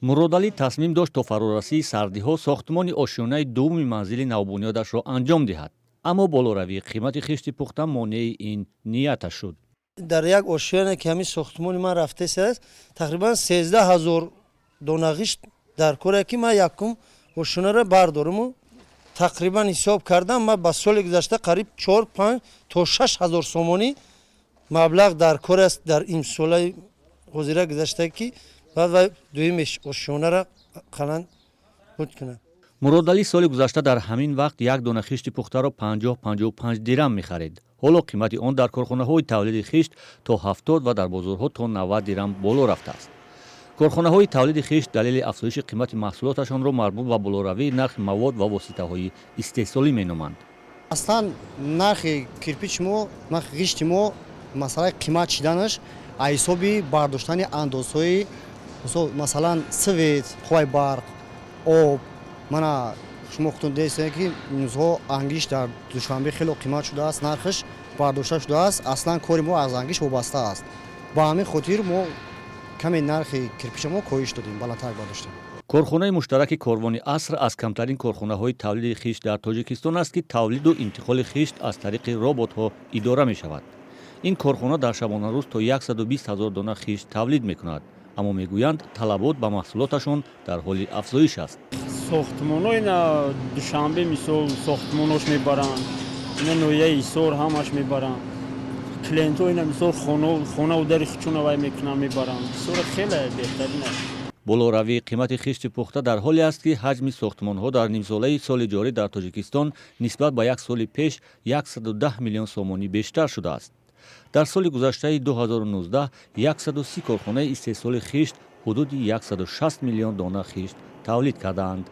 муродалӣ тасмим дошт то фарорасии сардиҳо сохтмони ошёнаи дуввуми манзили навбунёдашро анҷом диҳад. Аммо болоравии қимати хишти пухта монеи ин нияташ шуд. дар як ошёне ки ҳамин сохтмони ман рафтааст тақрибан 13 000 дона ғишт дар коре ки ман якум ошёнаро бардориму тақрибан ҳисоб кардам ман ба соли гузашта қариб 4-5 то 6 000 сомонӣ маблағ дар кор аст дар имсолаи ҳозира гузашта ки баъд вай дуюмеш ошёнаро қалан буд кунад. муродалӣ соли гузашта дар ҳамин вақт як дона хишти пухтаро 50-55 дирам мехарид. ҳоло қимати он дар корхонаҳои тавлиди хишт то 70 ва дар бозорҳо то 90 дирам боло рафтааст. корхонаҳои тавлиди хишт далели афзоиши қимати маҳсулоташонро марбут ба болоравии нархи мавод ва воситаҳои истеҳсолӣ меноманд. аслан нархи кирпичи мо нархи ғишти мо масъалаи қимат шиданаш аз ҳисоби бардоштани андозҳои масалан свет, қувваи барқ, об. мана шумо худтон дидед ки имрӯзҳо ангиш дар душанбе хеле қимат шудааст, нархаш бардошта шудааст. Аслан кори мо аз ангиш вобаста аст. ба ҳамин хотир мо каме нархи кирпича мо коҳиш додем, баландтар бардоштем. корхонаи муштараки корвони аср аз камтарин корхонаҳои тавлиди хишт дар тоҷикистон аст ки тавлиду интиқоли хишт аз тариқи роботҳо идора мешавад. ин корхона дар шабонарӯз то 120 000 дона хишт тавлид мекунад, аммо мегӯянд талабот ба маҳсулоташон дар ҳоли афзоиш аст. сохтмонои на душанбе мисол сохтмонош мебаранд, ина ноҳияи ҳисор ҳамаш мебаранд. клиентҳои на мисол хонаву дари хичунавай мекунанд мебаранд. ҳисора хеле беҳтарин аст. болоравии қимати хишти пухта дар ҳоле аст ки ҳаҷми сохтмонҳо дар нимсолаи соли ҷорӣ дар тоҷикистон нисбат ба як соли пеш 110 миллион сомонӣ бештар шудааст. дар соли гузаштаи 2019 130 корхонаи истеҳсоли хишт ҳудуди 160 миллион дона хишт тавлид кардаанд.